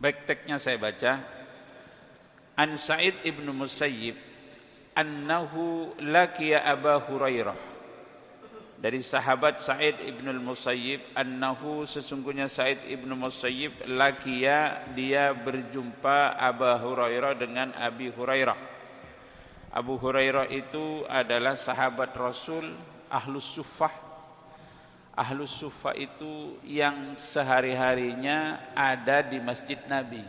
Backteknya saya baca. An Sa'id ibn Musayyib annahu laqiya Aba Hurairah. Dari sahabat Sa'id ibn Musayyib, annahu sesungguhnya Sa'id ibn Musayyib laqiya dia berjumpa Aba Hurairah dengan Abi Hurairah. Abu Hurairah itu adalah sahabat Rasul Ahlus Suffah. Ahlus Suffah itu yang sehari-harinya ada di Masjid Nabi.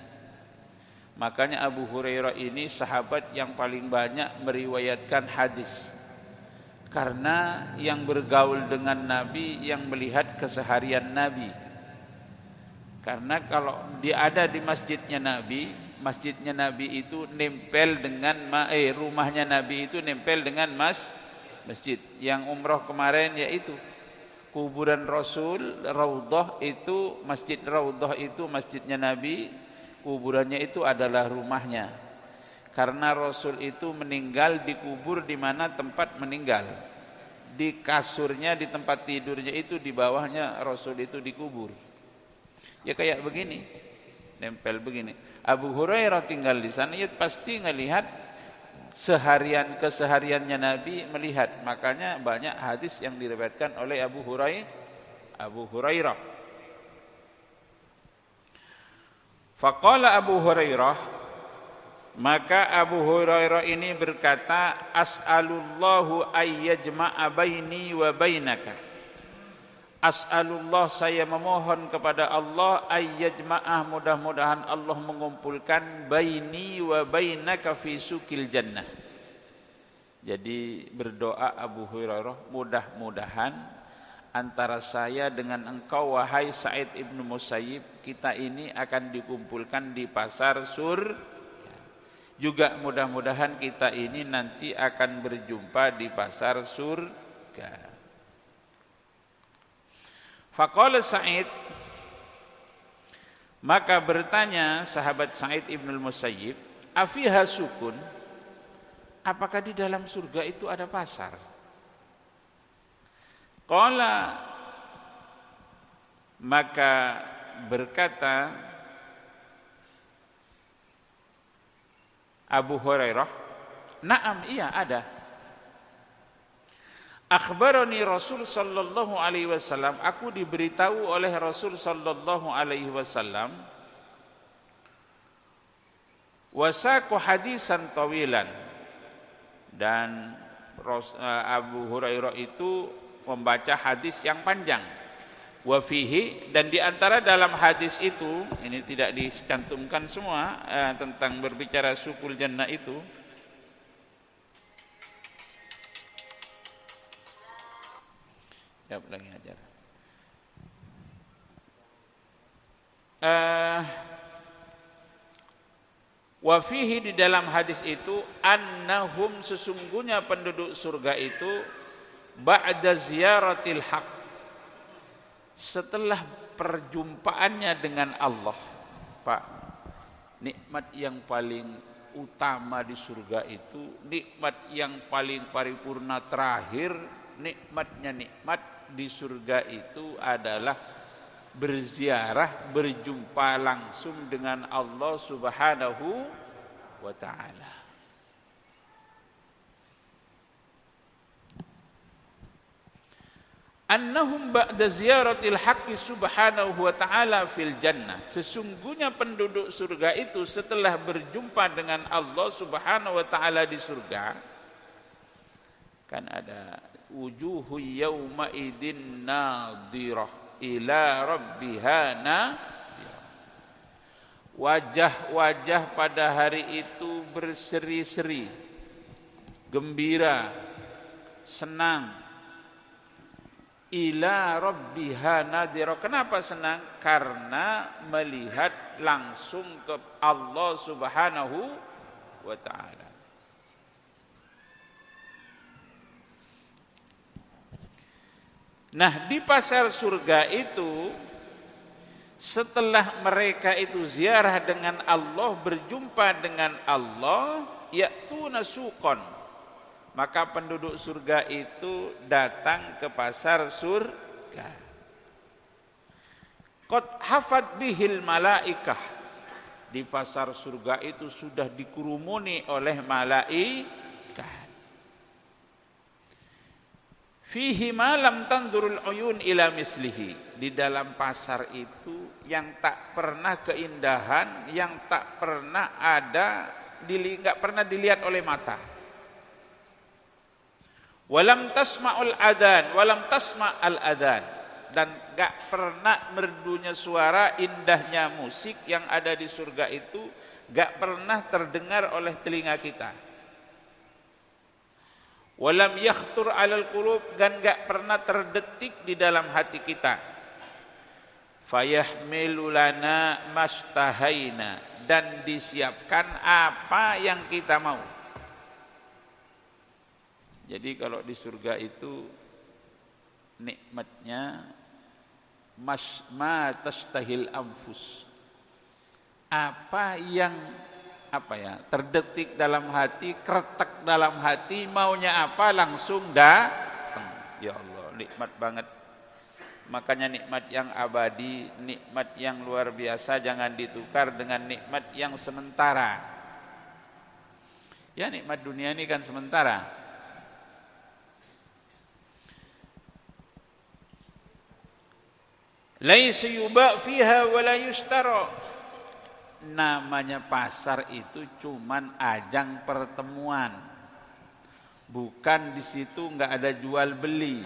Makanya Abu Hurairah ini sahabat yang paling banyak meriwayatkan hadis. Karena yang bergaul dengan Nabi, yang melihat keseharian Nabi. Karena kalau dia ada di masjidnya Nabi itu nempel dengan rumahnya Nabi itu nempel dengan masjid. Yang umroh kemarin yaitu kuburan Rasul, Raudhah itu, Masjid Raudhah itu masjidnya Nabi, kuburannya itu adalah rumahnya. Karena Rasul itu meninggal dikubur di mana tempat meninggal. Di kasurnya, di tempat tidurnya itu, di bawahnya Rasul itu dikubur. Ya kayak begini, nempel begini. Abu Hurairah tinggal di sana, ya pasti ngelihat kesehariannya Nabi, melihat. Makanya banyak hadis yang diriwayatkan oleh Abu Hurairah. Faqala Abu Hurairah, maka Abu Hurairah ini berkata, as'alullahu ayyajma'a baini wa bainaka. As'alullah, saya memohon kepada Allah, ayyajma'ah, mudah-mudahan Allah mengumpulkan baini wa bainaka fi sukil jannah. Jadi berdoa Abu Hurairah, mudah-mudahan antara saya dengan engkau wahai Sa'id ibn Musayyib, kita ini akan dikumpulkan di pasar surga. Juga mudah-mudahan kita ini nanti akan berjumpa di pasar surga. Faqala Sa'id, maka bertanya sahabat Sa'id ibn Musayyib, afiha sukun, apakah di dalam surga itu ada pasar? Qala, maka berkata Abu Hurairah, na'am, iya ada. Akhbarani Rasul sallallahu alaihi wasallam, aku diberitahu oleh Rasul sallallahu alaihi wasallam, wasaqu hadisan tawilan, dan Abu Hurairah itu membaca hadis yang panjang. Wa fihi, dan di antara dalam hadis itu, ini tidak dicantumkan semua tentang berbicara sukul jannah itu. Jawab lagi ajar. Wa fihi, di dalam hadis itu, annahum, sesungguhnya penduduk surga itu, ba'da ziyaratil haq, setelah perjumpaannya dengan Allah. Pak, nikmat yang paling utama di surga itu, nikmat yang paling paripurna terakhir, nikmat di surga itu adalah berziarah, berjumpa langsung dengan Allah Subhanahu wa ta'ala. Annahum ba'da ziyaratil haqqi subhanahu wa ta'ala fil jannah, sesungguhnya penduduk surga itu setelah berjumpa dengan Allah Subhanahu wa ta'ala di surga, kan ada wujuhu yawma idin nadhirah ila rabbiha nadhirah, wajah-wajah pada hari itu berseri-seri, gembira, senang. Ila rabbiha nadhira, kenapa senang? Karena melihat langsung ke Allah Subhanahu wa ta'ala. Nah, di pasar surga itu, setelah mereka itu ziarah dengan Allah, berjumpa dengan Allah, ya'tuna suqan, maka penduduk surga itu datang ke pasar surga. Qad hafat bihil malaikah, di pasar surga itu sudah dikerumuni oleh malaikat. Fihi ma lam tandurul uyun ila mislihi. Di dalam pasar itu yang tak pernah keindahan, yang tak pernah ada, enggak pernah dilihat oleh mata. Walam tasma'ul adzan, walam tasma'al adzan, dan enggak pernah merdunya suara, indahnya musik yang ada di surga itu enggak pernah terdengar oleh telinga kita. Walam yakhtur 'alal qulub, dan enggak pernah terdetik di dalam hati kita. Fayahmilu lana mastahaina, dan disiapkan apa yang kita mau. Jadi kalau di surga itu nikmatnya ma tastahil anfus. Apa yang terdetik dalam hati, kretek dalam hati, maunya apa langsung datang. Ya Allah, nikmat banget. Makanya nikmat yang abadi, nikmat yang luar biasa jangan ditukar dengan nikmat yang sementara. Ya, nikmat dunia ini kan sementara. Laisa yuba fiha wa la yushtara. Namanya pasar itu cuman ajang pertemuan. Bukan di situ enggak ada jual beli.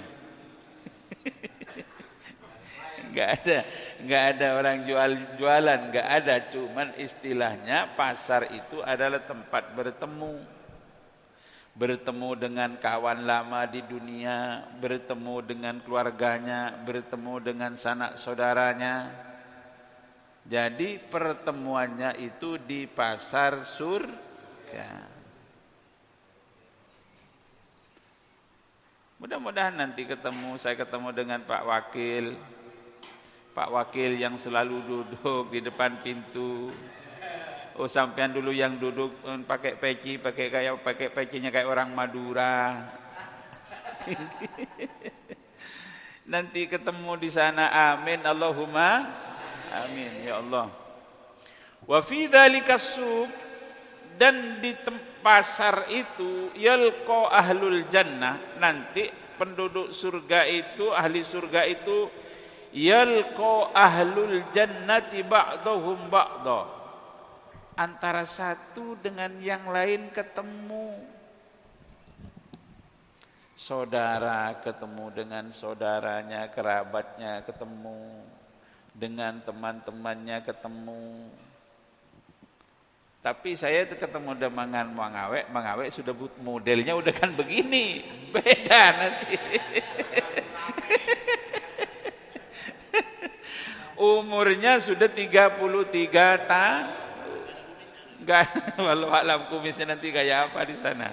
Enggak ada orang jualan, enggak ada, cuman istilahnya pasar itu adalah tempat bertemu. Bertemu dengan kawan lama di dunia, bertemu dengan keluarganya, bertemu dengan sanak saudaranya. Jadi pertemuannya itu di pasar surga. Mudah-mudahan nanti saya ketemu dengan Pak Wakil yang selalu duduk di depan pintu. Oh, sampean dulu yang duduk pakai pecinya kayak orang Madura. Nanti ketemu di sana, amin Allahumma amin ya Allah. Wa fi dzalikas suq, dan di pasar itu yalqa ahlul jannah, nanti penduduk surga itu, ahli surga itu yalqa ahlul jannati ba'dahum ba'da, antara satu dengan yang lain ketemu. Saudara ketemu dengan saudaranya, kerabatnya ketemu, dengan teman-temannya ketemu. Tapi saya ketemu dengan Mangawek sudah modelnya udah kan begini, beda nanti. Umurnya sudah 33 tahun. Enggak, walau alam kumisnya nanti kayak apa di sana.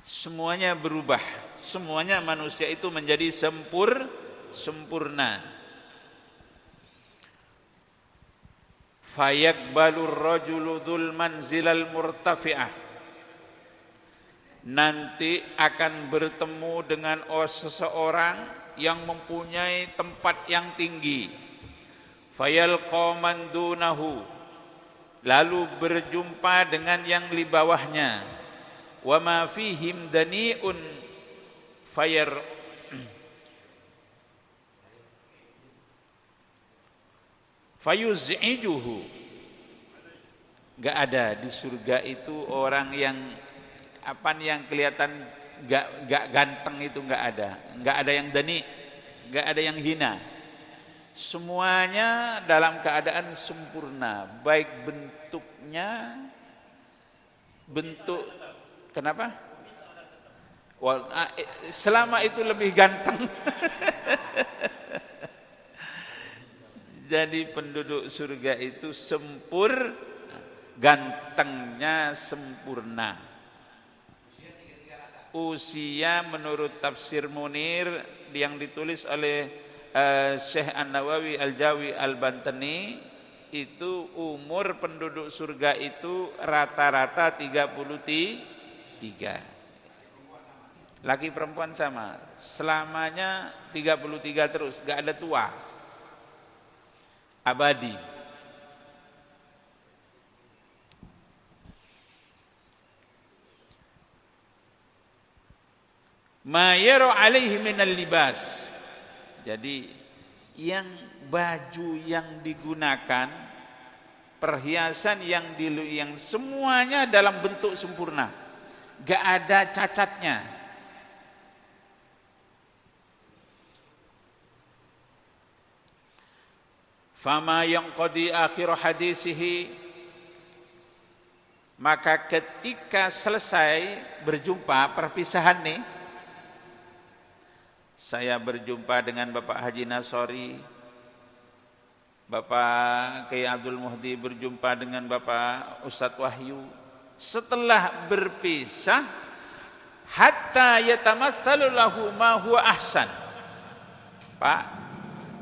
Semuanya berubah, semuanya manusia itu menjadi sempurna. Fayaqbalur rajulu dzul manzilal murtafi'ah, nanti akan bertemu dengan seseorang yang mempunyai tempat yang tinggi. Fayalqa man dunahu, lalu berjumpa dengan yang di bawahnya. Wa ma fihim dani'un fayuz'ijuhu. Enggak ada di surga itu orang yang yang kelihatan enggak ganteng, itu enggak ada. Enggak ada yang dani, enggak ada yang hina. Semuanya dalam keadaan sempurna, baik bentuknya, kenapa? Selama itu lebih ganteng. Jadi penduduk surga itu gantengnya sempurna. Usia menurut tafsir Munir yang ditulis oleh Syekh An-Nawawi Al-Jawi Al-Bantani, itu umur penduduk surga itu rata-rata 33. Laki perempuan sama, selamanya 33 terus, gak ada tua. abadi. Ma yara alaihi minal libas. Jadi yang baju yang digunakan, perhiasan yang semuanya dalam bentuk sempurna, gak ada cacatnya. Fama yanqadi akhir hadisihi, maka ketika selesai berjumpa perpisahan nih, saya berjumpa dengan Bapak Haji Nasori, Bapak Kiai Abdul Muhdi berjumpa dengan Bapak Ustadz Wahyu. Setelah berpisah, hatta yatamassalu lahu ma huwa ahsan. Pak,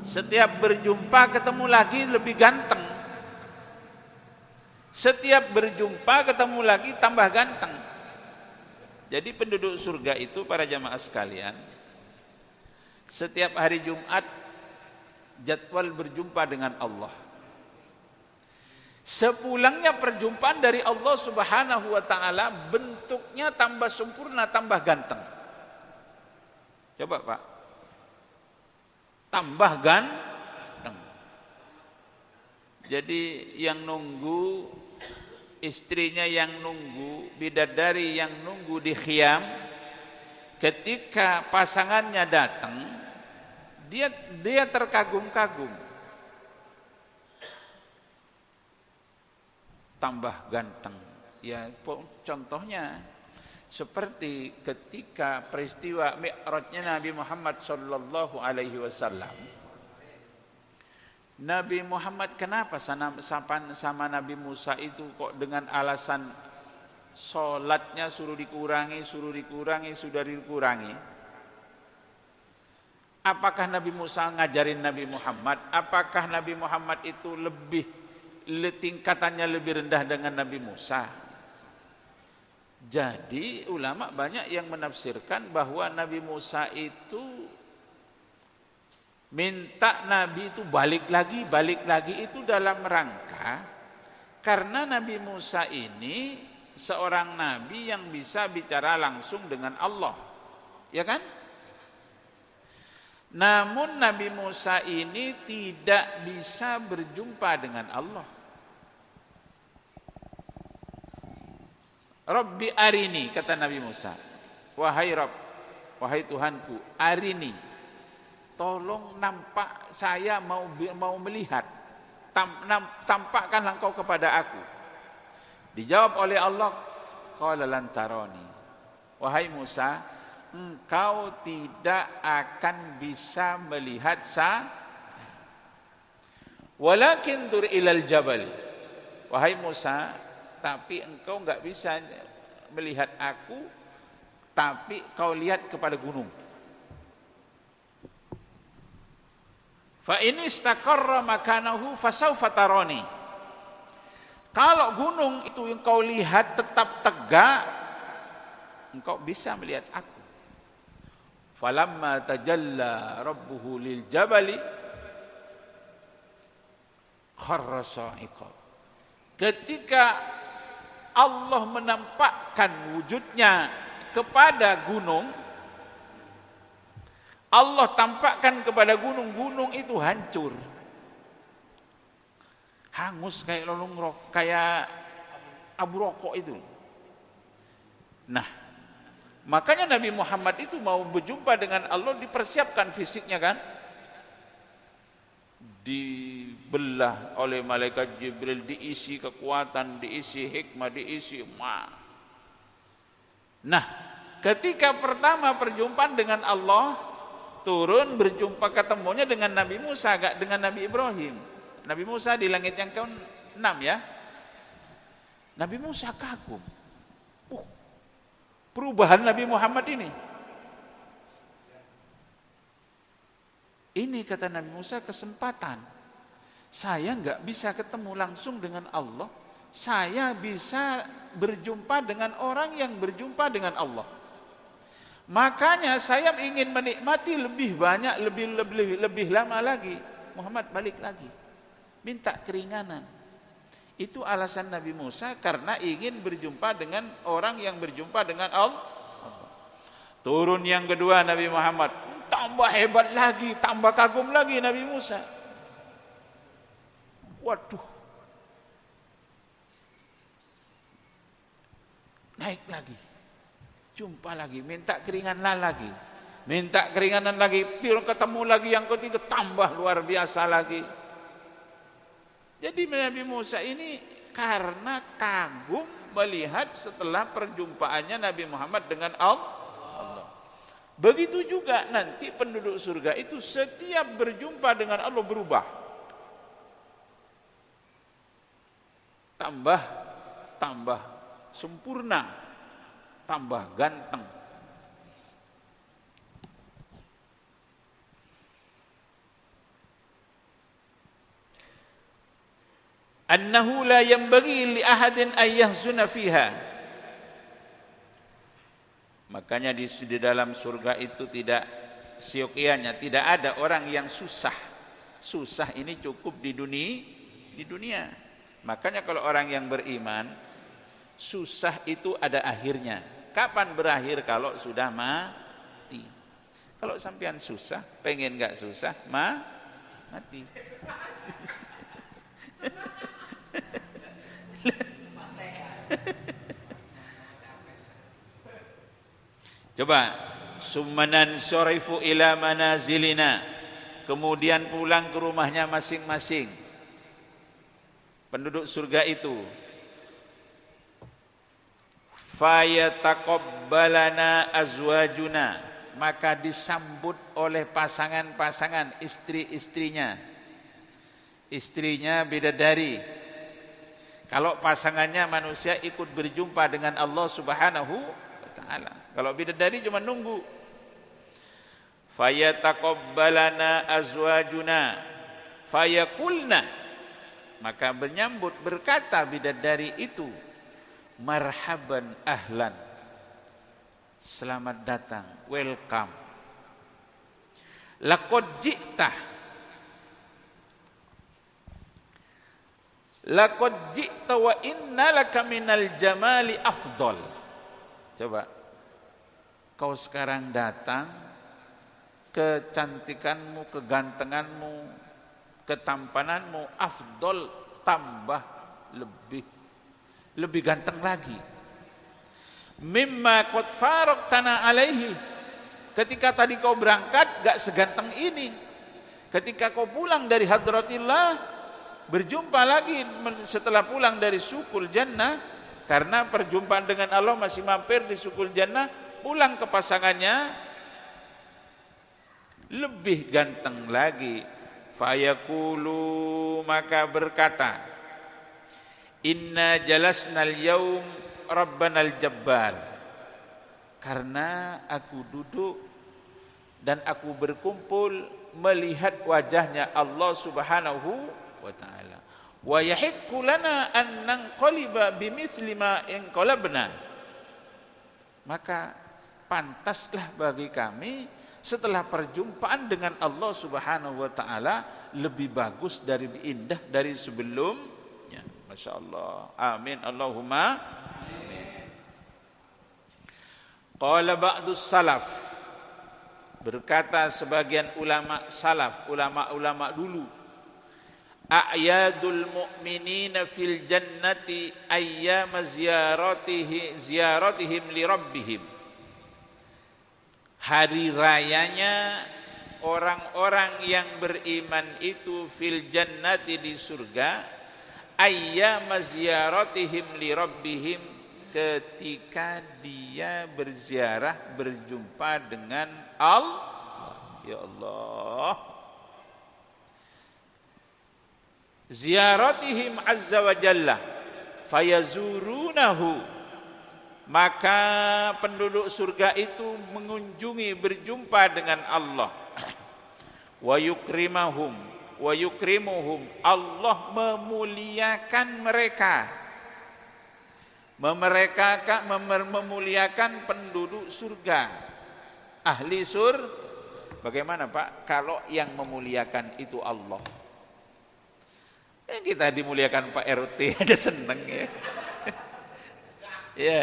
setiap berjumpa ketemu lagi lebih ganteng. Setiap berjumpa ketemu lagi tambah ganteng. Jadi penduduk surga itu, para jamaah sekalian, setiap hari Jumat jadwal berjumpa dengan Allah. Sepulangnya perjumpaan dari Allah Subhanahu wa taala, bentuknya tambah sempurna, tambah ganteng. Coba Pak, tambah ganteng. Jadi yang nunggu, istrinya yang nunggu, bidadari yang nunggu di khiyam, ketika pasangannya datang, dia terkagum-kagum, tambah ganteng. Ya, contohnya seperti ketika peristiwa Mi'rajnya Nabi Muhammad sallallahu alaihi wasallam. Nabi Muhammad kenapa sama Nabi Musa itu kok dengan alasan sholatnya suruh dikurangi, sudah dikurangi? Apakah Nabi Musa ngajarin Nabi Muhammad? Apakah Nabi Muhammad itu tingkatannya lebih rendah dengan Nabi Musa? Jadi ulama banyak yang menafsirkan bahwa Nabi Musa itu minta Nabi itu balik lagi itu dalam rangka karena Nabi Musa ini seorang nabi yang bisa bicara langsung dengan Allah, ya kan? Namun Nabi Musa ini tidak bisa berjumpa dengan Allah. Rabbi arini, kata Nabi Musa. Wahai Rabb, wahai Tuhanku, arini, tolong nampak, saya mau melihat. Tampakkanlah engkau kepada aku. Dijawab oleh Allah, qala lan tarani. Wahai Musa, engkau tidak akan bisa melihat saya. Walakin dur ilal jabal. Wahai Musa, tapi engkau enggak bisa melihat aku, tapi kau lihat kepada gunung. Fa in istaqarra makanahu fasawfa tarani. Kalau gunung itu yang kau lihat tetap tegak, engkau bisa melihat aku. Falamma tajalla rabbuhu lil jabali kharra sa'iqa. Ketika Allah menampakkan wujudnya kepada gunung, Allah tampakkan kepada gunung itu hancur, hangus kayak kayak abu rokok itu. Nah, makanya Nabi Muhammad itu mau berjumpa dengan Allah, dipersiapkan fisiknya kan, dibelah oleh malaikat Jibril, diisi kekuatan, diisi hikmah, diisi Nah, ketika pertama perjumpaan dengan Allah, turun berjumpa ketemunya dengan Nabi Musa, gak dengan Nabi Ibrahim. Nabi Musa di langit yang ke-6 ya. Nabi Musa kagum. Perubahan Nabi Muhammad ini. Ini kata Nabi Musa, kesempatan. Saya enggak bisa ketemu langsung dengan Allah. Saya bisa berjumpa dengan orang yang berjumpa dengan Allah. Makanya saya ingin menikmati lebih banyak, lebih lama lagi. Muhammad balik lagi. minta keringanan. Itu alasan Nabi Musa karena ingin berjumpa dengan orang yang berjumpa dengan Allah. Turun yang kedua Nabi Muhammad, tambah hebat lagi, tambah kagum lagi Nabi Musa. Waduh, naik lagi, jumpa lagi, minta keringanan lagi, minta keringanan lagi, ketemu lagi yang ketiga, tambah luar biasa lagi. Jadi Nabi Musa ini karena kagum melihat setelah perjumpaannya Nabi Muhammad dengan Allah. Begitu juga nanti penduduk surga itu setiap berjumpa dengan Allah berubah. Tambah sempurna, tambah ganteng. Annahu la yanbaghi li ahadin an yahzuna fiha. Makanya di dalam surga itu tidak siokianya, tidak ada orang yang susah. Susah ini cukup di dunia. Makanya kalau orang yang beriman, susah itu ada akhirnya. Kapan berakhir? Kalau sudah mati. Kalau sampean susah, pengen enggak susah, mati. Coba, summanan syarifu ila manazilina, kemudian pulang ke rumahnya masing-masing. Penduduk surga itu, fayataqabbalana azwajuna, maka disambut oleh pasangan-pasangan istri-istrinya. Istrinya bidadari. Kalau pasangannya manusia ikut berjumpa dengan Allah Subhanahu wa taala. Kalau bidadari cuma nunggu. Fayataqabbalana azwajuna fayakulna, maka menyambut berkata bidadari itu, marhaban ahlan, selamat datang, welcome. Laqad ji'ta wa inna laka minal jamali afdal. Coba, kau sekarang datang, kecantikanmu, kegantenganmu, ketampananmu afdol, tambah lebih ganteng lagi. Mimma qad faraqtana alaihi, ketika tadi kau berangkat gak seganteng ini, ketika kau pulang dari hadratillah, berjumpa lagi setelah pulang dari sukul jannah, karena perjumpaan dengan Allah masih mampir di sukul jannah, pulang ke pasangannya lebih ganteng lagi. Fayaqulu, maka berkata, inna jalasnal yaum rabbanal jabbar, karena aku duduk dan aku berkumpul melihat wajahnya Allah Subhanahu wa taala. Wa yahiqqu lana an nanqaliba bimithli ma inqalabna, maka pantaslah bagi kami setelah perjumpaan dengan Allah Subhanahu wa taala lebih bagus dari indah dari sebelumnya. Masya Allah. Amin. Allahumma amin. Qala ba'dus salaf, berkata sebagian ulama salaf, ulama-ulama dulu, a'yadul mu'minina fil jannati ayyama ziyaratihim li rabbihim. Hari rayanya orang-orang yang beriman itu fil jannati, di surga, ayyama ziyaratihim li rabbihim, ketika dia berziarah berjumpa dengan Allah. Ya Allah, ziyaratihim azza wa jalla fayazurunahu, maka penduduk surga itu mengunjungi, berjumpa dengan Allah. Wa yukrimuhum, Allah memuliakan mereka, memuliakan penduduk surga, ahli surga. Bagaimana Pak kalau yang memuliakan itu Allah? Kita dimuliakan Pak RT aja seneng ya. Ya.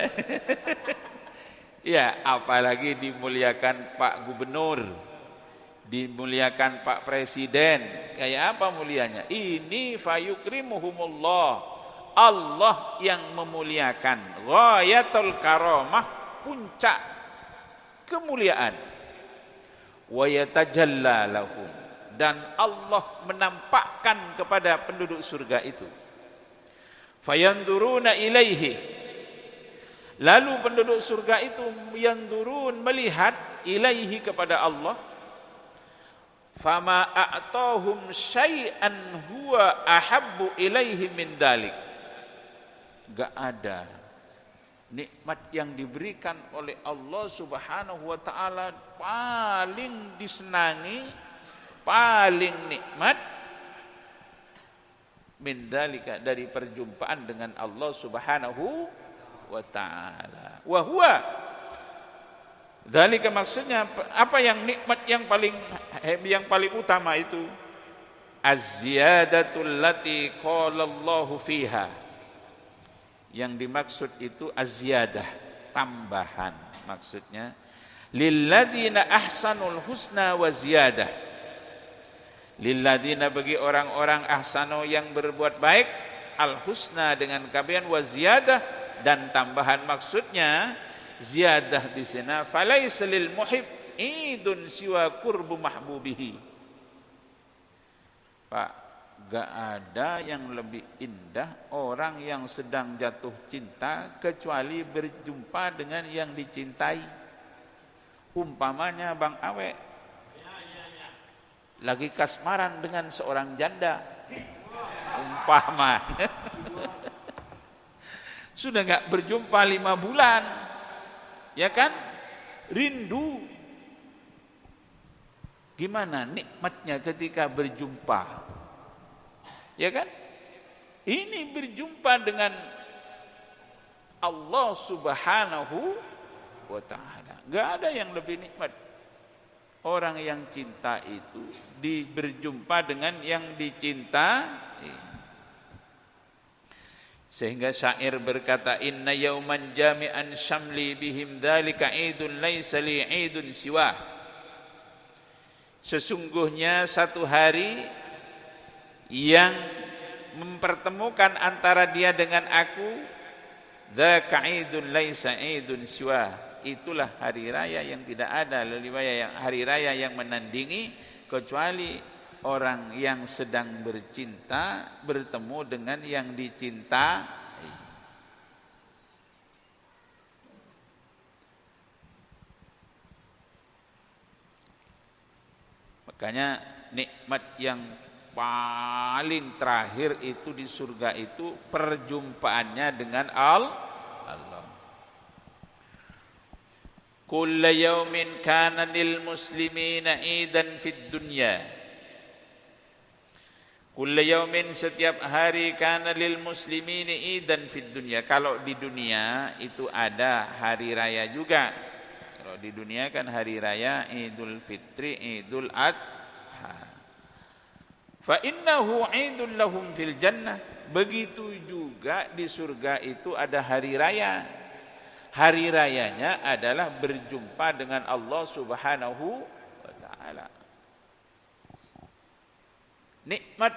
Ya, apalagi dimuliakan Pak Gubernur, dimuliakan Pak Presiden. Kayak apa mulianya? Ini fayukrimuhumullah. Allah yang memuliakan. Ghayatul karamah, puncak kemuliaan. Wa yatajalla lahum, dan Allah menampakkan kepada penduduk surga itu. Fayanzuruna ilaihi, lalu penduduk surga itu yanzurun, melihat, ilaihi, kepada Allah. Fama a'tahum syai'an huwa ahabbu ilaihi min dalik. Gak ada nikmat yang diberikan oleh Allah Subhanahu wa ta'ala paling disenangi, paling nikmat min dalika, dari perjumpaan dengan Allah Subhanahu wa ta'ala. Wa huwa dalika, maksudnya apa yang nikmat yang paling utama itu? Az-ziyadatul lati qala Allahu fiha. Yang dimaksud itu az-ziyadah, tambahan. Maksudnya lilladzina ahsanul husna wa ziyadah. Lilladzina, bagi orang-orang ahsanu yang berbuat baik, al husna dengan kebaikan, wa ziyadah, dan tambahan. Maksudnya ziyadah di sana, falaisa lil muhib idun siwa qurbu mahbubihi. Pak, gak ada yang lebih indah orang yang sedang jatuh cinta kecuali berjumpa dengan yang dicintai. Umpamanya Bang Awe lagi kasmaran dengan seorang janda, umpamanya sudah gak berjumpa 5 bulan, ya kan? Rindu. Gimana nikmatnya ketika berjumpa? Ya kan? Ini berjumpa dengan Allah Subhanahu wa ta'ala. Gak ada yang lebih nikmat. Orang yang cinta itu berjumpa dengan yang dicintai. Sehingga syair berkata, inna yauman jami'an syamli bihim dzalika idun laisa li idun siwa. Sesungguhnya satu hari yang mempertemukan antara dia dengan aku, dzaka idun laisa idun siwa, itulah hari raya yang tidak ada hari raya yang menandingi kecuali orang yang sedang bercinta bertemu dengan yang dicintai. Makanya nikmat yang paling terakhir itu di surga itu perjumpaannya dengan Allah. Kullu yaumin kana lil muslimina idan fid dunya. Kullu yaumin, setiap hari, kana lil muslimina idan fid dunya. Kalau di dunia itu ada hari raya juga. Kalau di dunia kan hari raya Idul Fitri, Idul Adha. Fa innahu 'idul lahum fil jannah. Begitu juga di surga itu ada hari raya. Hari rayanya adalah berjumpa dengan Allah Subhanahu wa ta'ala. Nikmat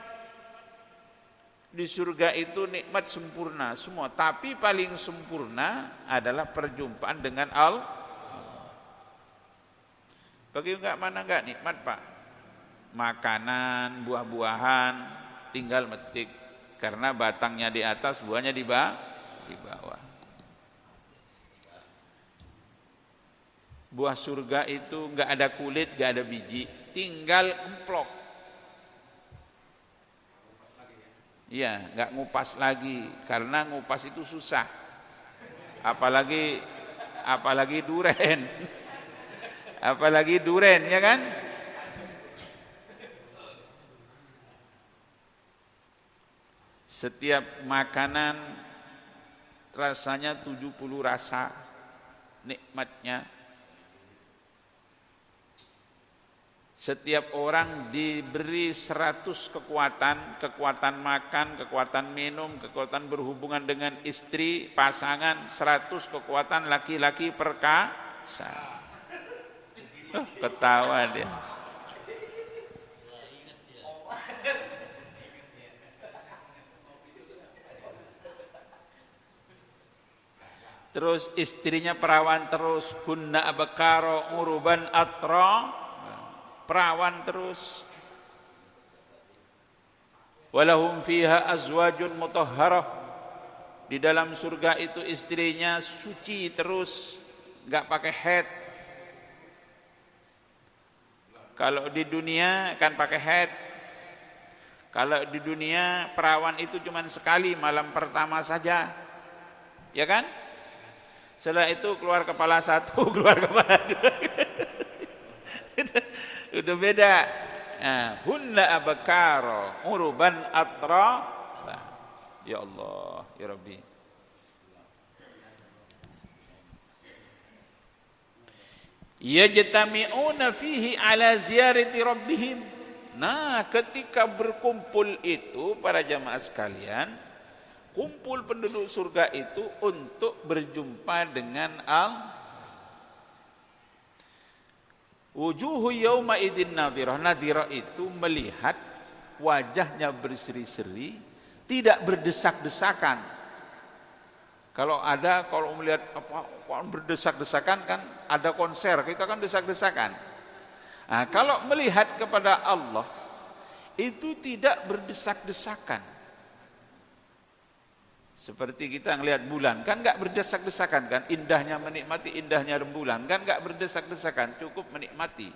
di surga itu nikmat sempurna semua, tapi paling sempurna adalah perjumpaan dengan Allah. Bagi enggak, mana enggak nikmat, Pak? Makanan, buah-buahan, tinggal metik, karena batangnya di atas, buahnya di bawah. Buah surga itu enggak ada kulit, enggak ada biji, tinggal emplok. Iya, enggak ngupas lagi, karena ngupas itu susah. Apalagi duren. Apalagi duren, ya kan? Setiap makanan rasanya 70 rasa nikmatnya. Setiap orang diberi 100 kekuatan, kekuatan makan, kekuatan minum, kekuatan berhubungan dengan istri, pasangan, 100 kekuatan laki-laki perkasa. Ketawa dia. Terus istrinya perawan terus, kunna abkaro uruban atra, perawan terus. Walahum fiha azwajun mutahharah, di dalam surga itu istrinya suci terus, enggak pakai haid. Kalau di dunia kan pakai haid. Kalau di dunia perawan itu cuma sekali, malam pertama saja, ya kan? Setelah itu keluar kepala satu, keluar kepala dua. Udah beda. Hunna abkaro uruban atra. Ya Allah, ya Rabbi. Yajtami'una fihi ala ziyarati rabbihim. Nah, ketika berkumpul itu para jamaah sekalian, kumpul penduduk surga itu untuk berjumpa dengan wujuhu yauma idzin nadhirah. Nadhirah itu melihat wajahnya berseri-seri, tidak berdesak-desakan. Kalau melihat berdesak-desakan kan ada konser, kita kan desak-desakan. Nah, kalau melihat kepada Allah itu tidak berdesak-desakan. Seperti kita ngelihat bulan, kan enggak berdesak-desakan kan? Indahnya menikmati indahnya rembulan, kan enggak berdesak-desakan, cukup menikmati.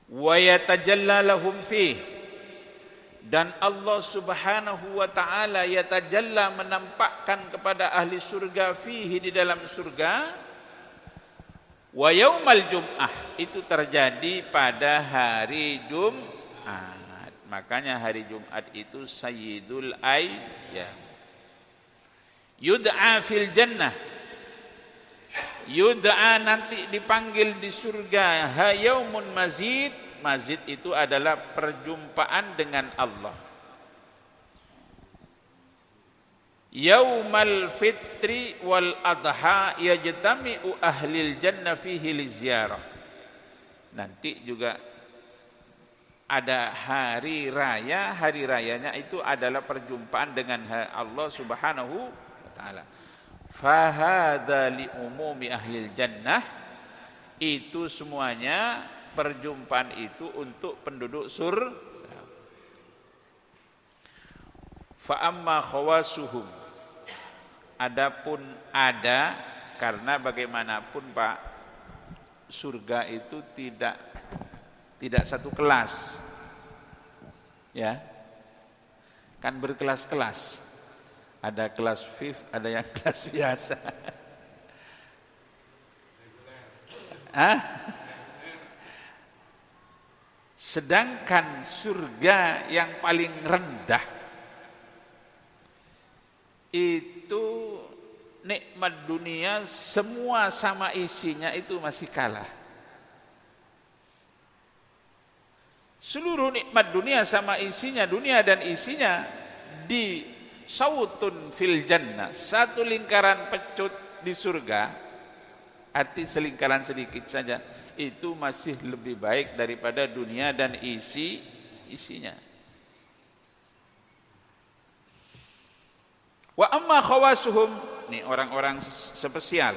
Wa yatajalla lahum fih, dan Allah Subhanahu wa taala yatajalla menampakkan kepada ahli surga fihi, di dalam surga. Wa yaumal jum'ah, itu terjadi pada hari Jumat. Makanya hari Jumat itu sayyidul ayyam. Yud'a fil jannah, yud'a nanti dipanggil di surga, hayaumun mazid. Mazid itu adalah perjumpaan dengan Allah. Yaumal fitri wal adha yajtami'u ahlil jannah fihi liziarah. Nanti juga ada hari raya, hari rayanya itu adalah perjumpaan dengan Allah Subhanahu wa taala. Fa hadza li umumi ahlil jannah, itu semuanya perjumpaan itu untuk penduduk surga. Fa amma khawasuhum, adapun ada, karena bagaimanapun Pak, surga itu tidak satu kelas, ya, kan berkelas-kelas. Ada kelas VIP, ada yang kelas biasa. Sedangkan surga yang paling rendah itu nikmat dunia semua sama isinya itu masih kalah. Seluruh nikmat dunia sama isinya, dunia dan isinya di sautun fil jannah, satu lingkaran pecut di surga, arti selingkaran sedikit saja, itu masih lebih baik daripada dunia dan isinya. Wa amma khawasuhum, nih orang-orang spesial.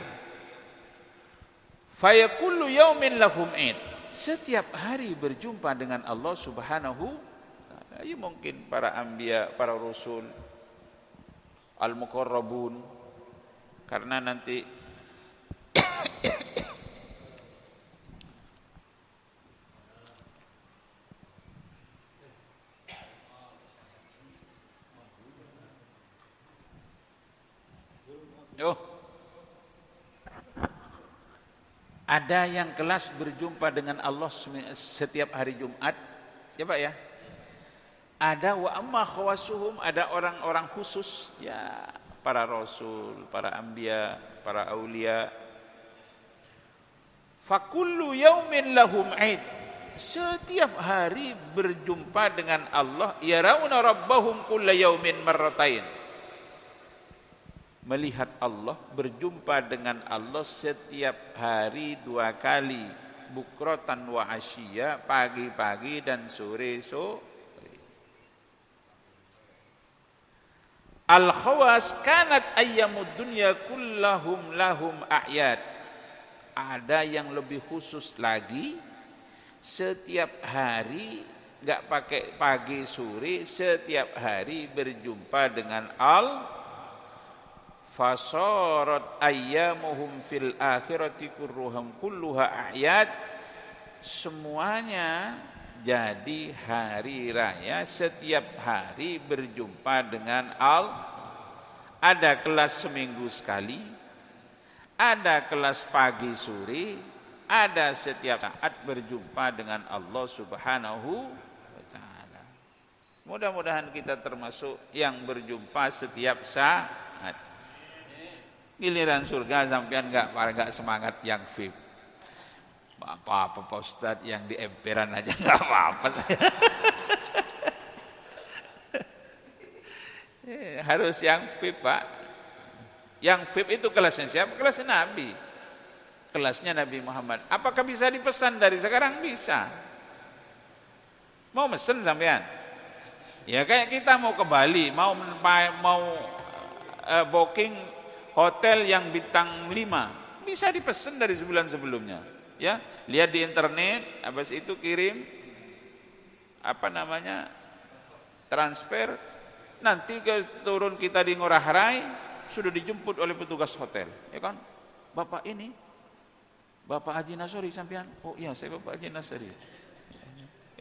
Fayakullu yaumin lahum id, setiap hari berjumpa dengan Allah Subhanahu wa ta'ala. Ya mungkin para anbiya, para rasul, al-muqarrabun, karena nanti ada yang kelas berjumpa dengan Allah setiap hari Jumat, ya Pak ya. Ada wa amma khawasuhum, ada orang-orang khusus, ya para rasul, para anbiya, para aulia. Fakullu yaumin lahum aid. Setiap hari berjumpa dengan Allah, yarawna rabbahum kulla yaumin marratain. Melihat Allah, berjumpa dengan Allah setiap hari 2 kali, bukratan wa asyiya, pagi-pagi dan sore-sore. Al-khawas kanat ayyamud dunya kullahum lahum a'yad. Ada yang lebih khusus lagi, setiap hari, enggak pakai pagi sore, setiap hari berjumpa dengan fasarat ayyamuhum fil akhirati kulluha a'yad. Semuanya jadi hari raya, setiap hari berjumpa dengan ada kelas seminggu sekali, ada kelas pagi sore, ada setiap saat berjumpa dengan Allah Subhanahu wa taala. Mudah-mudahan kita termasuk yang berjumpa setiap saat. Giliran surga sampean enggak semangat yang VIP. Apa-apa Pak Ustadz, yang di emperan aja enggak apa-apa. Harus yang VIP, Pak. Yang VIP itu kelasnya siapa? Kelasnya Nabi. Kelasnya Nabi Muhammad. Apakah bisa dipesan dari sekarang? Bisa. Mau mesen sampean? Ya kayak kita mau ke Bali, mau booking hotel yang bintang 5, bisa dipesan dari sebulan sebelumnya. Ya, lihat di internet, habis itu kirim transfer, nanti turun kita di Ngurah Rai sudah dijemput oleh petugas hotel, ya kan? Bapak ini Bapak Haji Nasori sampean? Oh iya, saya Bapak Haji Nasori.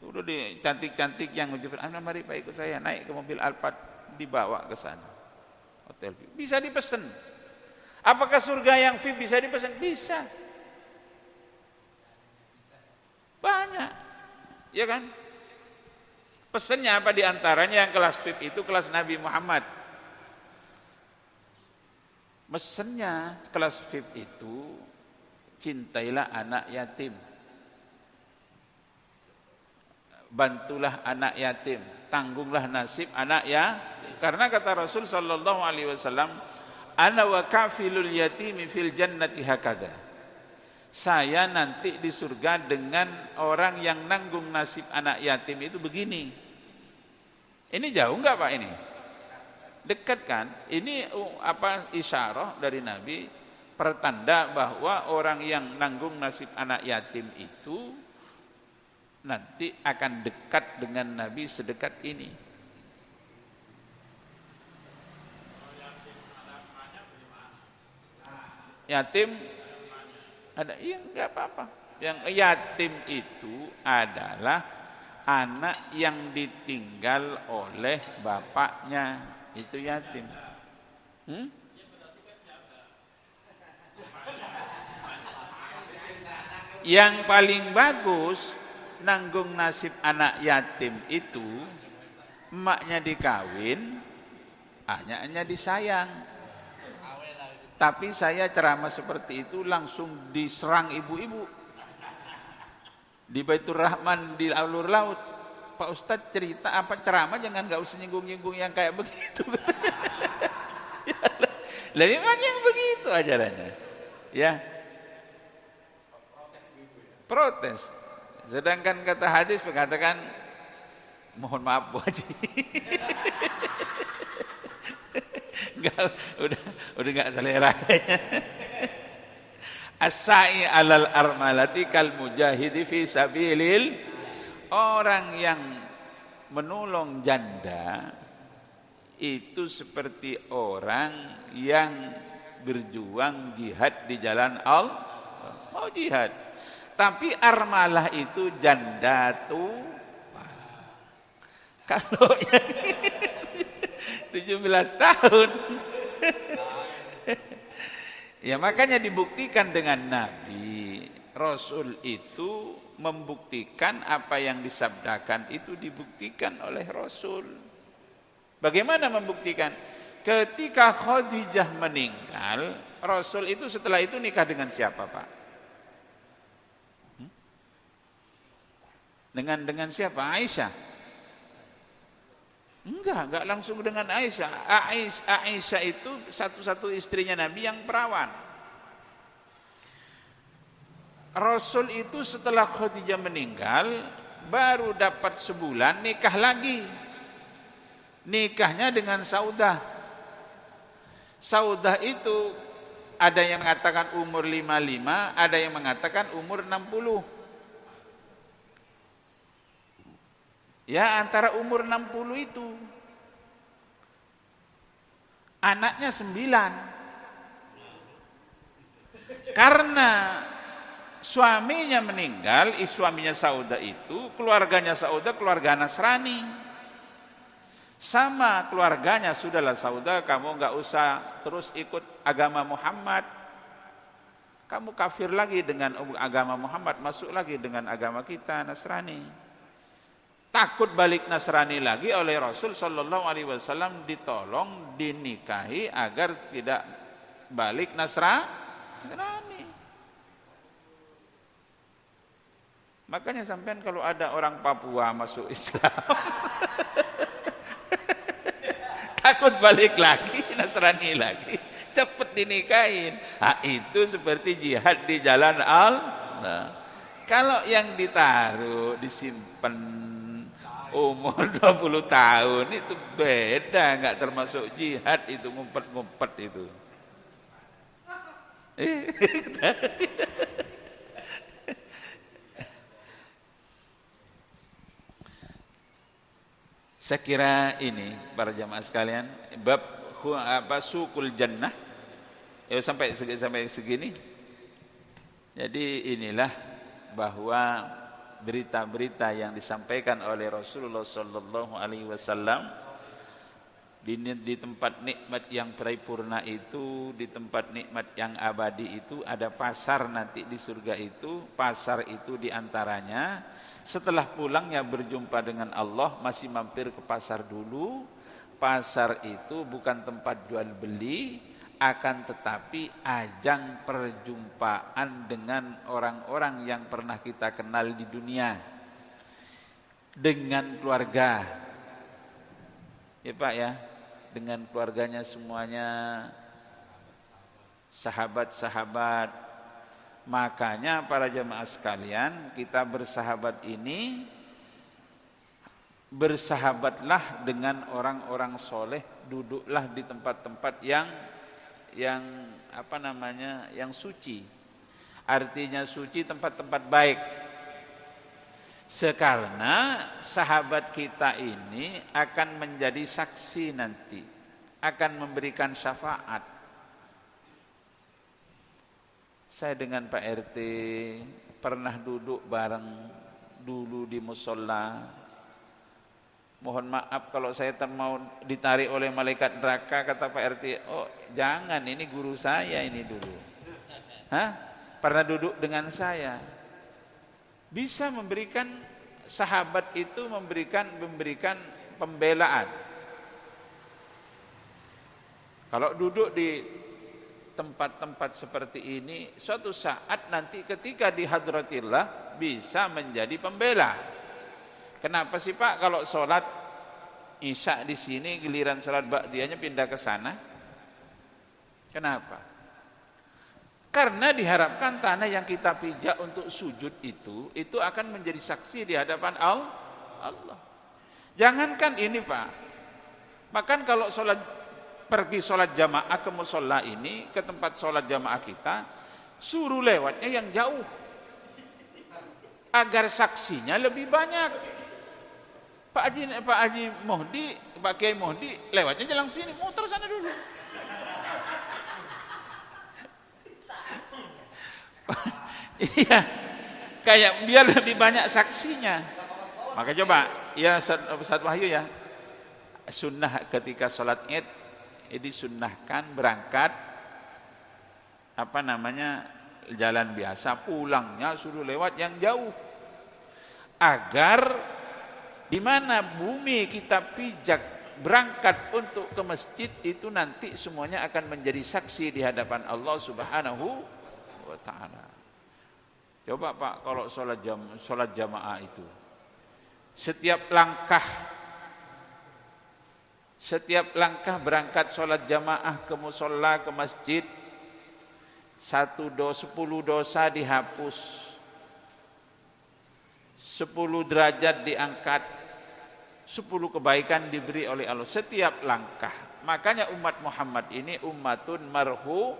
Udah di cantik-cantik yang menjemput, mari Pak ikut saya naik ke mobil Alphard, dibawa ke sana. Hotel bisa dipesan. Apakah surga yang VIP bisa dipesan? Bisa. Banyak. Ya kan? Pesannya apa di antaranya? Yang kelas VIP itu kelas Nabi Muhammad. Mesennya kelas VIP itu, cintailah anak yatim, bantulah anak yatim, tanggunglah nasib anak yatim. Karena kata Rasul sallallahu alaihi wasallam, ana wa kafilul yatimi fil jannati hakadha. Saya nanti di surga dengan orang yang nanggung nasib anak yatim itu begini. Ini jauh enggak Pak ini? Dekat kan? Ini isyarah dari Nabi, pertanda bahwa orang yang nanggung nasib anak yatim itu nanti akan dekat dengan Nabi sedekat ini. Yatim ada, iya enggak apa-apa. Yang yatim itu adalah anak yang ditinggal oleh bapaknya, itu yatim. Yang paling bagus nanggung nasib anak yatim itu, emaknya dikawin, anaknya disayang. Tapi saya ceramah seperti itu langsung diserang ibu-ibu di Baitur Rahman di alur laut. Pak Ustadz cerita apa ceramah, jangan nggak usah nyinggung-nyinggung yang kayak begitu. Lah memang yang begitu ajarannya. Ya. Protes. Sedangkan kata hadis mengatakan, mohon maaf Bu Haji. udah enggak selera. As-sa'i 'alal armalati kal mujahidi fi sabilil. Orang yang menolong janda itu seperti orang yang berjuang jihad di jalan Allah. Mau jihad. Tapi armalah itu janda tua. Kalau yang 17 tahun. Ya makanya dibuktikan dengan Nabi. Rasul itu membuktikan apa yang disabdakan itu dibuktikan oleh Rasul. Bagaimana membuktikan? Ketika Khadijah meninggal, Rasul itu setelah itu nikah dengan siapa, Pak? Dengan siapa? Aisyah? Enggak langsung dengan Aisyah. Aisyah itu satu-satu istrinya Nabi yang perawan. Rasul itu setelah Khadijah meninggal baru dapat sebulan nikah lagi. Nikahnya dengan Saudah. Saudah itu ada yang mengatakan umur 55, ada yang mengatakan umur 60. Ya, antara umur 60 itu. Anaknya 9. Karena suaminya meninggal, suaminya Saudah itu, keluarganya Saudah keluarga Nasrani. Sama keluarganya, sudahlah Saudah, kamu enggak usah terus ikut agama Muhammad. Kamu kafir lagi dengan agama Muhammad, masuk lagi dengan agama kita Nasrani. Takut balik Nasrani lagi oleh Rasul sallallahu alaihi wasallam, ditolong dinikahi agar tidak balik Nasrani. Makanya sampean kalau ada orang Papua masuk Islam takut balik lagi Nasrani lagi, cepet dinikahin. Itu seperti jihad di jalan Allah. Kalau yang ditaruh disimpan umur 20 tahun itu beda, enggak termasuk jihad, itu ngumpet-ngumpet itu. Saya kira ini para jamaah sekalian bab sukul jannah ya sampai segini. Jadi inilah bahwa berita-berita yang disampaikan oleh Rasulullah sallallahu alaihi wasallam di tempat nikmat yang paripurna itu, di tempat nikmat yang abadi itu, ada pasar nanti di surga itu. Pasar itu diantaranya setelah pulangnya berjumpa dengan Allah masih mampir ke pasar dulu. Pasar itu bukan tempat jual beli, akan tetapi ajang perjumpaan dengan orang-orang yang pernah kita kenal di dunia, dengan keluarga, ya Pak ya, dengan keluarganya semuanya, sahabat-sahabat. Makanya para jemaah sekalian, kita bersahabat ini, bersahabatlah dengan orang-orang soleh, duduklah di tempat-tempat yang yang suci. Artinya suci, tempat-tempat baik. Sekarang sahabat kita ini akan menjadi saksi nanti, akan memberikan syafaat. Saya dengan Pak RT pernah duduk bareng dulu di musola. Mohon maaf kalau saya mau ditarik oleh malaikat neraka, kata Pak RT, oh jangan, ini guru saya ini dulu. Pernah duduk dengan saya. Bisa memberikan, sahabat itu memberikan pembelaan. Kalau duduk di tempat-tempat seperti ini, suatu saat nanti ketika di hadratillah bisa menjadi pembela. Kenapa sih Pak kalau sholat Isya di sini giliran sholat ba'diyahnya pindah ke sana? Kenapa? Karena diharapkan tanah yang kita pijak untuk sujud itu akan menjadi saksi di hadapan Allah. Jangankan ini Pak, bahkan kalau pergi sholat jamaah ke musola ini, ke tempat sholat jamaah kita, suruh lewatnya yang jauh agar saksinya lebih banyak. Pak Haji Mohdi, Pak Kiai Mohdi lewatnya jalan sini, muter sana dulu. Iya, kayak biar lebih banyak saksinya. Maka coba, ya Ustaz Wahyu ya, sunnah ketika sholat Id, ini sunnahkan berangkat jalan biasa, pulangnya suruh lewat yang jauh. agar di mana bumi kita pijak berangkat untuk ke masjid itu nanti semuanya akan menjadi saksi di hadapan Allah Subhanahu wa taala. Coba Pak, kalau sholat jamaah itu setiap langkah berangkat sholat jamaah ke musola, ke masjid, 10 dosa dihapus, 10 derajat diangkat, 10 kebaikan diberi oleh Allah setiap langkah. Makanya umat Muhammad ini ummatun marhumah.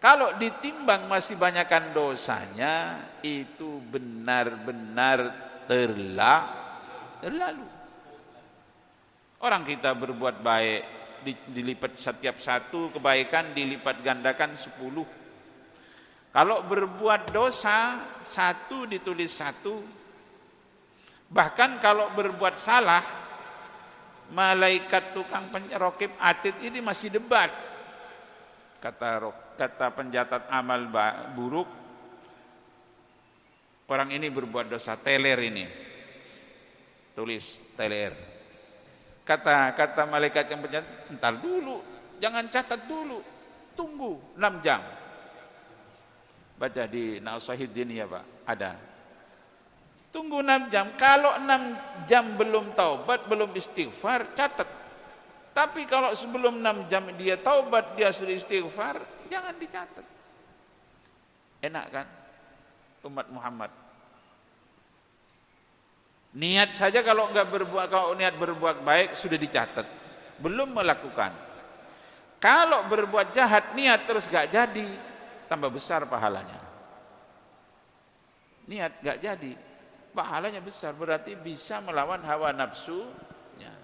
Kalau ditimbang masih banyakkan dosanya, itu benar-benar terlalu. Orang kita berbuat baik, dilipat setiap satu kebaikan dilipat gandakan 10. Kalau berbuat dosa, 1 ditulis 1. Bahkan kalau berbuat salah, malaikat tukang penrokib atid ini masih debat. Kata pencatat amal buruk, orang ini berbuat dosa, teler ini. Tulis teler. Kata malaikat yang pencatat, entar dulu, jangan catat dulu, tunggu 6 jam. Baca di Na'usahidin ya Pak, ada. Tunggu 6 jam. Kalau 6 jam belum taubat, belum istighfar, catat. Tapi kalau sebelum 6 jam dia taubat, dia sudah istighfar, jangan dicatat. Enak kan? Umat Muhammad. Niat saja kalau niat berbuat baik sudah dicatat. Belum melakukan. Kalau berbuat jahat, niat terus gak jadi, tambah besar pahalanya. Niat gak jadi, pahalanya besar, berarti bisa melawan hawa nafsunya.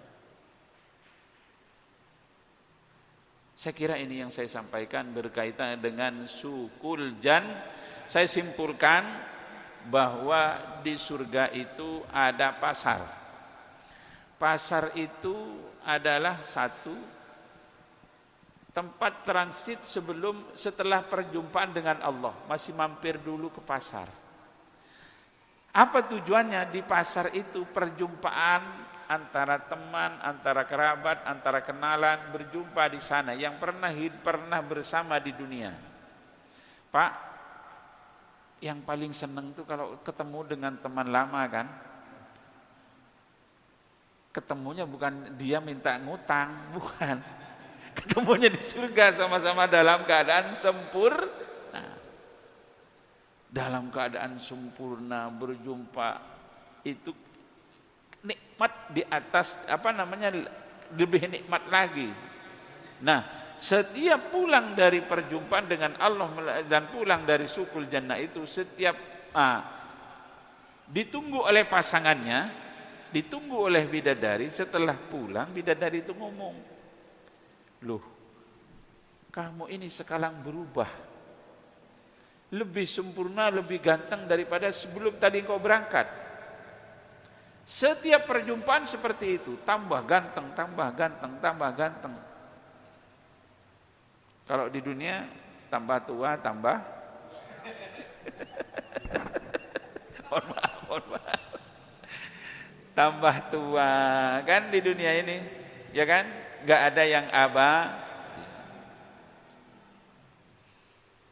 Saya kira ini yang saya sampaikan berkaitan dengan sukul jan. Saya simpulkan bahwa di surga itu ada pasar. Pasar itu adalah satu tempat transit setelah perjumpaan dengan Allah, masih mampir dulu ke pasar. Apa tujuannya? Di pasar itu perjumpaan antara teman, antara kerabat, antara kenalan, berjumpa di sana yang pernah bersama di dunia. Pak, yang paling seneng tuh kalau ketemu dengan teman lama kan. Ketemunya bukan dia minta ngutang, bukan. Ketemunya di surga sama-sama dalam keadaan sempurna. Dalam keadaan sempurna berjumpa itu nikmat di atas lebih nikmat lagi. Nah, setiap pulang dari perjumpaan dengan Allah dan pulang dari sukul jannah itu ditunggu oleh pasangannya, ditunggu oleh bidadari. Setelah pulang bidadari itu ngomong, "Loh, kamu ini sekarang berubah. Lebih sempurna, lebih ganteng daripada sebelum tadi kau berangkat." Setiap perjumpaan seperti itu, tambah ganteng, tambah ganteng, tambah ganteng. Kalau di dunia tambah tua, tambah mohon maaf. Tambah tua kan di dunia ini, ya kan? Enggak ada yang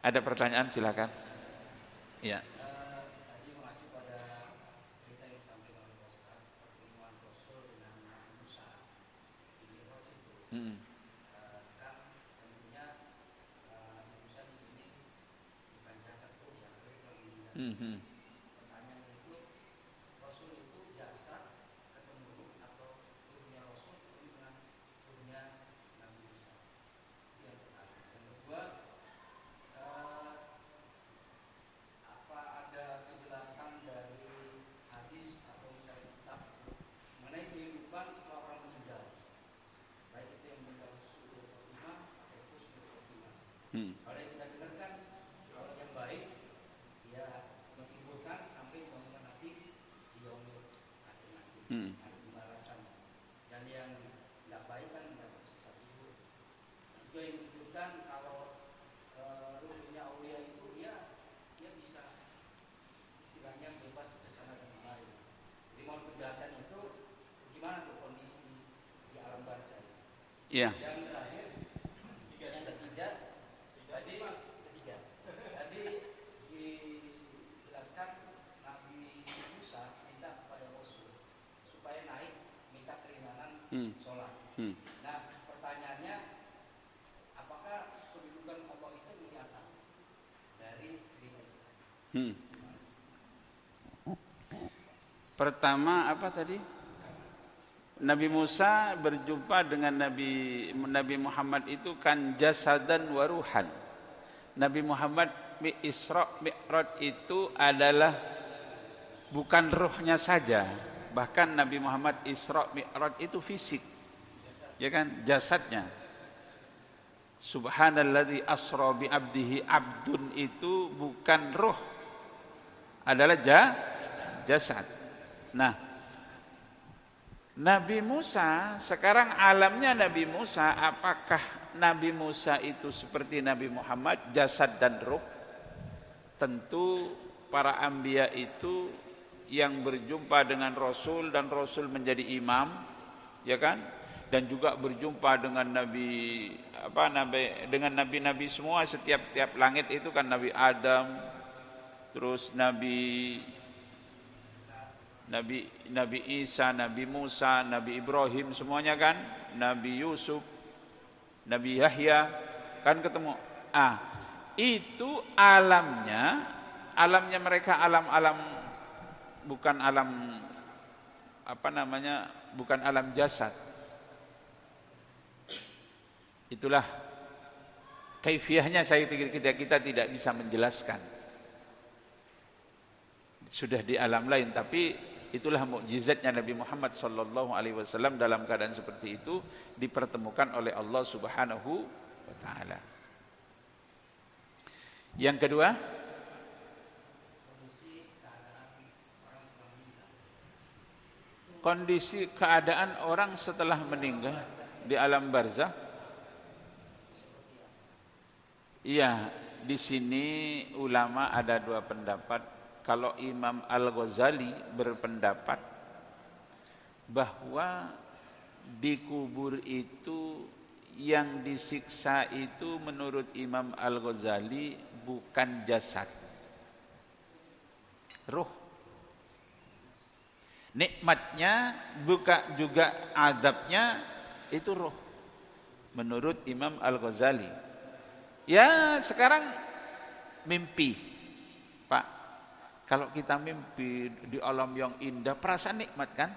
Ada pertanyaan silakan. Ya. Kalau yang kita dengarkan, kalau yang baik, ya menghibur sampai bangunan nanti di yaumil akhir nanti, ada pembalasan. Dan yang tidak baik kan mendapat siksa kubur. Itu yang menunjukkan kalau ruhnya aulia itu dia bisa istilahnya bebas ke sana dan Iya. Yang terakhir, yang ketiga, tadi dijelaskan Nabi Musa minta kepada Rasul supaya naik minta keringanan sholat. Nah, pertanyaannya, apakah kedudukan Allah itu di atas dari cerita itu? Pertama apa tadi? Nabi Musa berjumpa dengan Nabi Muhammad itu kan jasadan wa ruhan. Nabi Muhammad Isra Mi'raj itu adalah bukan ruhnya saja, bahkan Nabi Muhammad Isra Mi'raj itu fisik. Ya kan? Jasadnya. Subhanalladzi asra bi abdihi, abdun itu bukan ruh, adalah jasad. Nah, Nabi Musa, sekarang alamnya Nabi Musa, apakah Nabi Musa itu seperti Nabi Muhammad, jasad dan ruh? Tentu para anbiya itu yang berjumpa dengan Rasul dan Rasul menjadi imam, ya kan? Dan juga berjumpa dengan dengan nabi-nabi semua, setiap langit itu kan Nabi Adam, terus Nabi Isa, Nabi Musa, Nabi Ibrahim, semuanya kan, Nabi Yusuf, Nabi Yahya, kan ketemu. Itu alamnya mereka alam bukan alam bukan alam jasad. Itulah kaifiyahnya, kita tidak bisa menjelaskan. Sudah di alam lain, tapi itulah mukjizatnya Nabi Muhammad sallallahu alaihi wasallam, dalam keadaan seperti itu dipertemukan oleh Allah Subhanahu wa taala. Yang kedua, kondisi keadaan orang setelah meninggal di alam barzakh. Iya, di sini ulama ada dua pendapat. Kalau Imam Al-Ghazali berpendapat bahwa di kubur itu yang disiksa itu menurut Imam Al-Ghazali bukan jasad, ruh. Nikmatnya bukan juga azabnya itu ruh menurut Imam Al-Ghazali. Ya, sekarang mimpi, Pak. Kalau kita mimpi di alam yang indah, perasaan nikmat kan?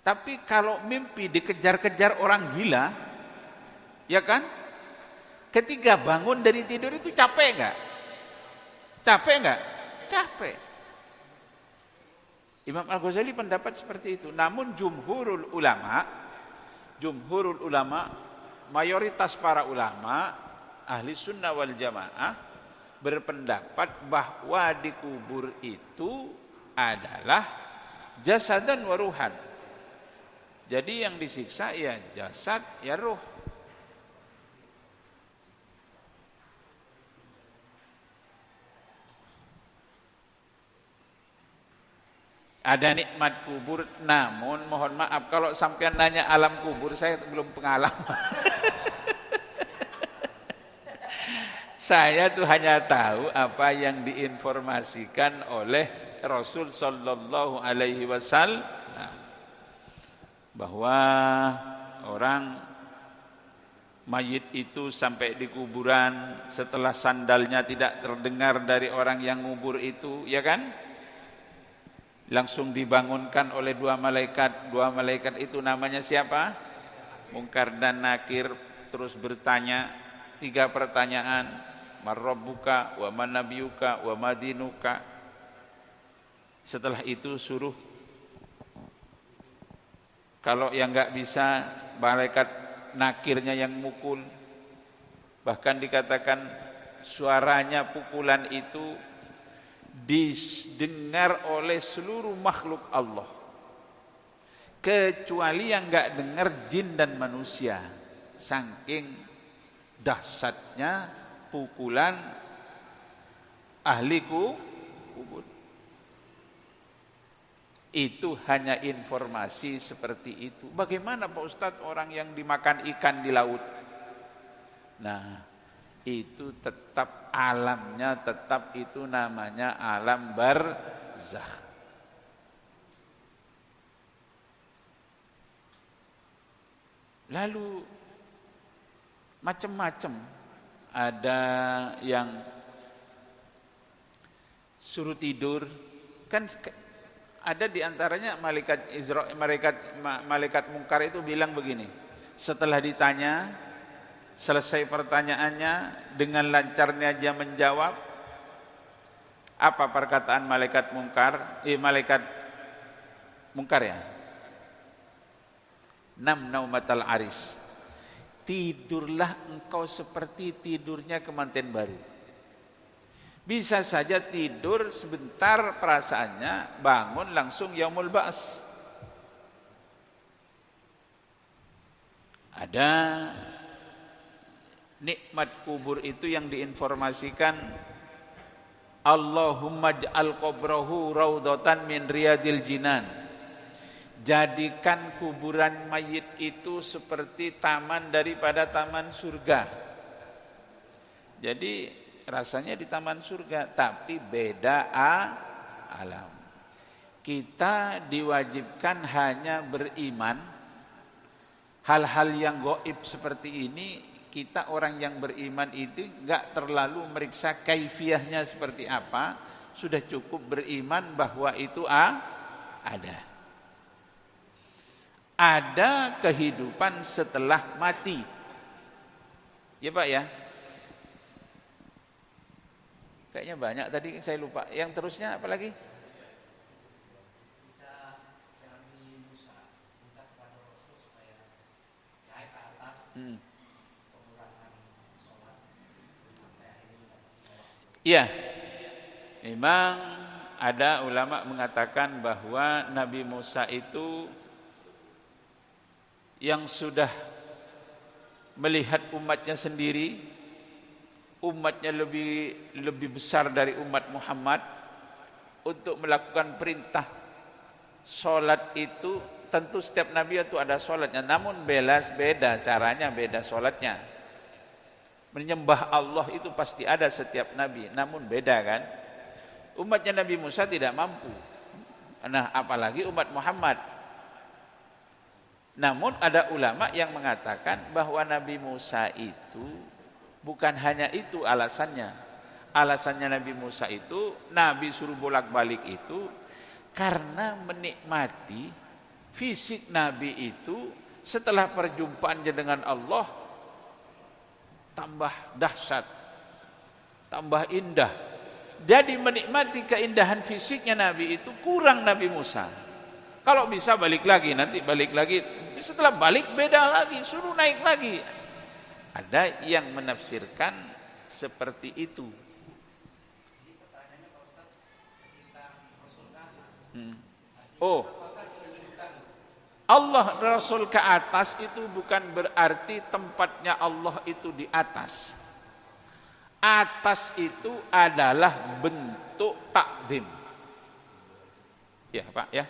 Tapi kalau mimpi dikejar-kejar orang gila, ya kan? Ketika bangun dari tidur itu capek enggak? Capek enggak? Capek. Imam Al-Ghazali pendapat seperti itu. Namun jumhurul ulama, mayoritas para ulama ahli sunnah wal jamaah berpendapat bahwa di kubur itu adalah jasadan wa ruhan. Jadi yang disiksa ya jasad ya ruh. Ada nikmat kubur, namun mohon maaf kalau sampean nanya alam kubur, saya belum pengalaman. Saya tuh hanya tahu apa yang diinformasikan oleh Rasul sallallahu alaihi wasallam, bahwa orang mayit itu sampai di kuburan, setelah sandalnya tidak terdengar dari orang yang ngubur itu, ya kan? Langsung dibangunkan oleh dua malaikat. Dua malaikat itu namanya siapa? Munkar dan Nakir. Terus bertanya 3 pertanyaan. Marrabbuka wa manabiyuka wa madinuka. Setelah itu suruh, kalau yang enggak bisa, malaikat nakirnya yang mukul. Bahkan dikatakan suaranya pukulan itu didengar oleh seluruh makhluk Allah, kecuali yang enggak dengar jin dan manusia. Saking dahsyatnya pukulan ahli kubur. Itu hanya informasi seperti itu. Bagaimana Pak Ustadz orang yang dimakan ikan di laut? Nah, itu tetap alamnya, tetap itu namanya alam barzakh. Lalu macam-macam, ada yang suruh tidur, kan ada di antaranya malaikat mungkar itu bilang begini, setelah ditanya, selesai pertanyaannya, dengan lancarnya dia menjawab, apa perkataan malaikat mungkar? Malaikat mungkar ya, nam naumatal aris, tidurlah engkau seperti tidurnya kemanten baru. Bisa saja tidur sebentar perasaannya, bangun langsung yaumul ba's. Ada nikmat kubur itu yang diinformasikan, Allahumma ja'al qabrahu raudhatan min riyadil jinan. Jadikan kuburan mayit itu seperti taman daripada taman surga. Jadi rasanya di taman surga, tapi beda alam. Kita diwajibkan hanya beriman. Hal-hal yang gaib seperti ini, kita orang yang beriman itu enggak terlalu meriksa kaifiahnya seperti apa, sudah cukup beriman bahwa itu ada. Ada kehidupan setelah mati. Ya Pak ya? Kayaknya banyak tadi saya lupa. Yang terusnya apa lagi? Kita Nabi Musa minta kepada Rasul supaya naik ke atas pengurangan sholat sampai akhirnya. Iya, memang ada ulama mengatakan bahwa Nabi Musa itu yang sudah melihat umatnya sendiri, umatnya lebih besar dari umat Muhammad, untuk melakukan perintah sholat itu. Tentu setiap nabi itu ada sholatnya, namun beda caranya, beda sholatnya. Menyembah Allah itu pasti ada setiap nabi, namun beda kan. Umatnya Nabi Musa tidak mampu, nah apalagi umat Muhammad. Namun ada ulama yang mengatakan bahwa Nabi Musa itu bukan hanya itu alasannya. Alasannya Nabi Musa itu, Nabi suruh bolak-balik itu karena menikmati fisik Nabi itu setelah perjumpaannya dengan Allah tambah dahsyat, tambah indah. Jadi menikmati keindahan fisiknya Nabi itu kurang Nabi Musa. Kalau bisa balik lagi, nanti balik lagi. Setelah balik beda lagi, suruh naik lagi. Ada yang menafsirkan seperti itu. Oh, Allah Rasul ke atas itu bukan berarti tempatnya Allah itu di atas. Atas itu adalah bentuk takzim. Ya Pak ya.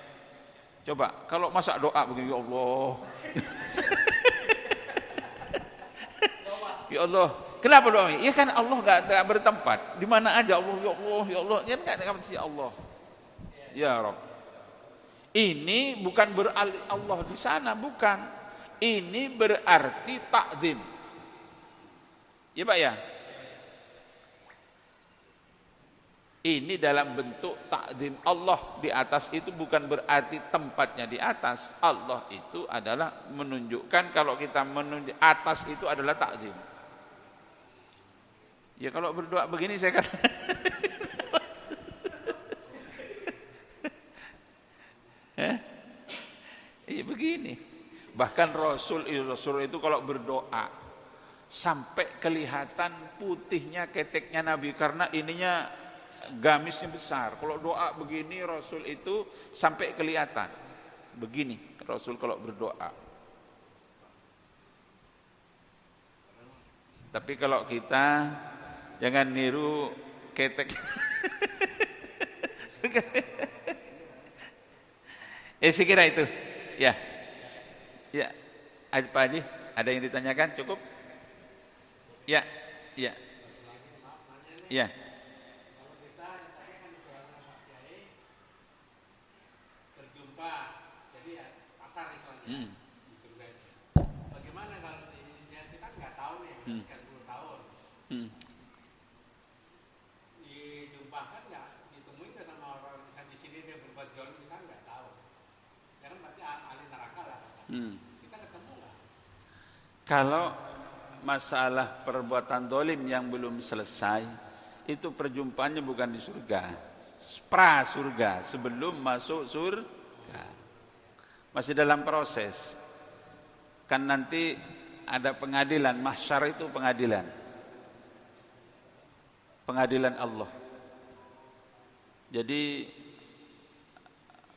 Coba kalau masa doa begini, ya Allah. Ya Allah, kenapa doa? Ya kan Allah enggak bertempat. Di mana aja Allah, ya Allah, ya Allah. Ya enggak ada ya Allah. Ya Rabb. Ini bukan berarti Allah di sana, bukan. Ini berarti takzim. Ya Pak ya. Ini dalam bentuk takzim. Allah di atas itu bukan berarti tempatnya di atas. Allah itu adalah menunjukkan, kalau kita menunjuk atas itu adalah takzim. Ya kalau berdoa begini saya katakan. Iya begini. Bahkan Rasul itu kalau berdoa sampai kelihatan putihnya keteknya Nabi, karena ininya gamisnya besar. Kalau doa begini Rasul itu sampai kelihatan. Begini Rasul kalau berdoa. Tapi kalau kita jangan niru ketek. Saya kira itu. Ya. Ya. Pak Haji, ada yang ditanyakan? Cukup? Ya. Ya. Ya. Berjumpa, jadi ya pasar istilahnya di surga itu. Bagaimana kalau kita nggak tahu nih, sekian puluh tahun, dijumpakan nggak, ditemuin nggak sama orang misalnya di sini dia berbuat jalan, kita nggak tahu. Ya kan berarti ahli neraka lah. Kita ketemu nggak? Kalau masalah perbuatan dolim yang belum selesai, itu perjumpaannya bukan di surga, pra surga, sebelum masuk surga, masih dalam proses. Kan nanti ada pengadilan, mahsyar itu pengadilan Allah. Jadi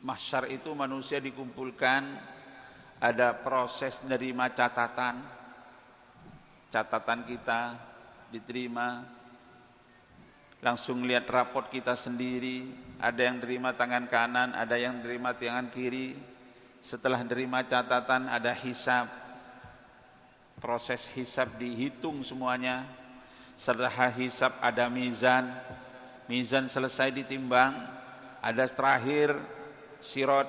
mahsyar itu manusia dikumpulkan, ada proses nerima catatan kita diterima, langsung lihat raport kita sendiri, ada yang terima tangan kanan, ada yang terima tangan kiri. Setelah terima catatan ada hisab, proses hisab dihitung semuanya. Setelah hisab ada mizan selesai ditimbang, ada terakhir sirat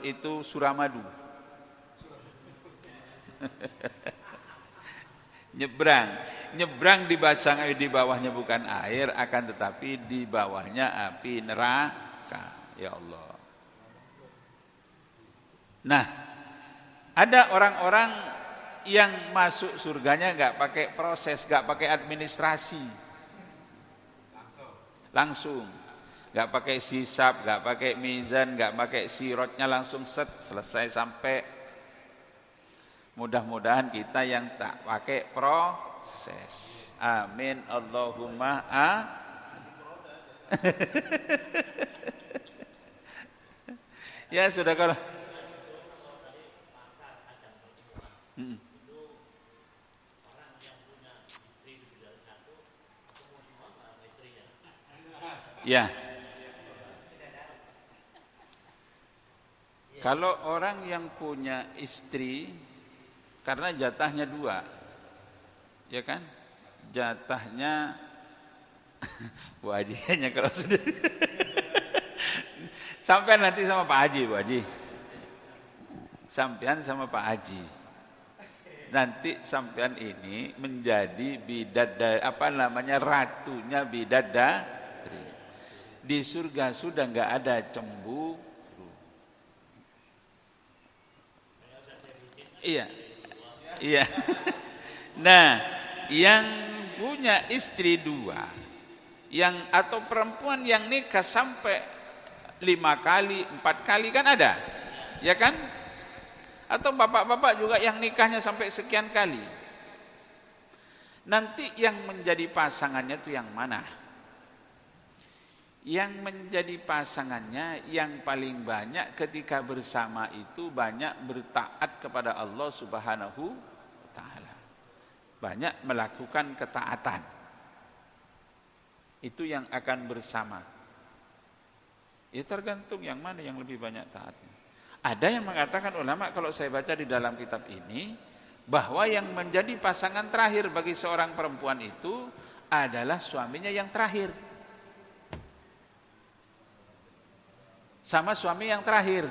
itu suramadu. nyebrang dibasang di bawahnya bukan air, akan tetapi di bawahnya api neraka. Ya Allah. Nah, ada orang-orang yang masuk surganya nggak pakai proses, nggak pakai administrasi, langsung, nggak pakai hisab, nggak pakai mizan, nggak pakai siratnya, langsung selesai sampai. Mudah-mudahan kita yang tak pakai proses. Amin Allahumma Ya sudah kalau ya. Kalau orang yang punya istri, karena jatahnya 2, ya kan? Jatahnya Bu Haji hanya kalau sudah sampai nanti sama Pak Haji, Bu Haji. Sampean sama Pak Haji. Nanti sampean ini menjadi bidadari, ratunya bidadari. Di surga sudah enggak ada cemburu. Iya. Nah, yang punya istri 2, atau perempuan yang nikah sampai 5 kali, 4 kali kan ada, ya kan? Atau bapak-bapak juga yang nikahnya sampai sekian kali. Nanti yang menjadi pasangannya itu yang mana? Yang menjadi pasangannya yang paling banyak ketika bersama itu banyak bertaat kepada Allah Subhanahu wa taala. Banyak melakukan ketaatan. Itu yang akan bersama. Ya tergantung yang mana yang lebih banyak taatnya. Ada yang mengatakan ulama, kalau saya baca di dalam kitab ini, bahwa yang menjadi pasangan terakhir bagi seorang perempuan itu adalah suaminya yang terakhir. Sama suami yang terakhir.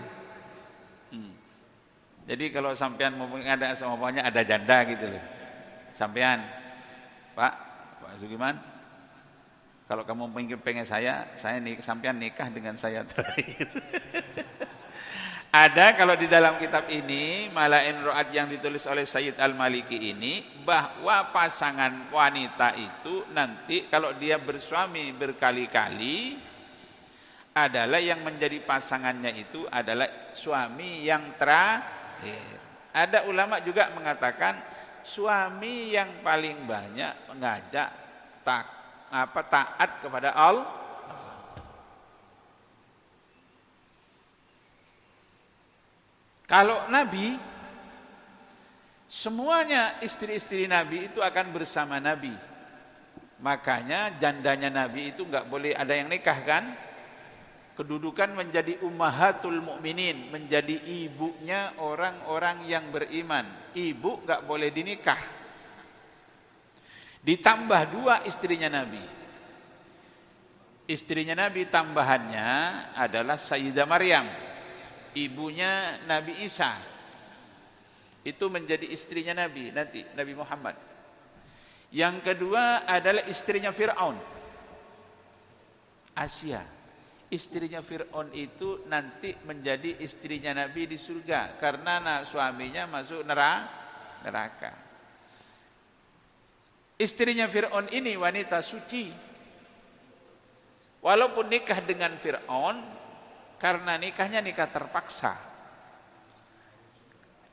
Jadi kalau sampean mau ada semuanya ada janda gitu loh. Sampean, Pak Sugiman, kalau kamu pengen saya sampean nikah dengan saya terakhir. Ada kalau di dalam kitab ini Malain Ru'at yang ditulis oleh Sayyid Al-Maliki ini, bahwa pasangan wanita itu nanti kalau dia bersuami berkali-kali adalah yang menjadi pasangannya itu adalah suami yang terakhir. Ada ulama juga mengatakan suami yang paling banyak mengajak taat kepada Allah. Kalau Nabi, semuanya istri-istri Nabi itu akan bersama Nabi. Makanya jandanya Nabi itu enggak boleh ada yang nikah kan? kedudukan menjadi ummahatul mukminin, menjadi ibunya orang-orang yang beriman. Ibu enggak boleh dinikah. Ditambah 2 istrinya Nabi. Istrinya Nabi tambahannya adalah Sayyidah Maryam, ibunya Nabi Isa. Itu menjadi istrinya Nabi nanti, Nabi Muhammad. Yang kedua adalah istrinya Fir'aun, Asia. Istrinya Fir'aun itu nanti menjadi istrinya Nabi di surga karena suaminya masuk neraka. Istrinya Fir'aun ini wanita suci. Walaupun nikah dengan Fir'aun, karena nikahnya nikah terpaksa.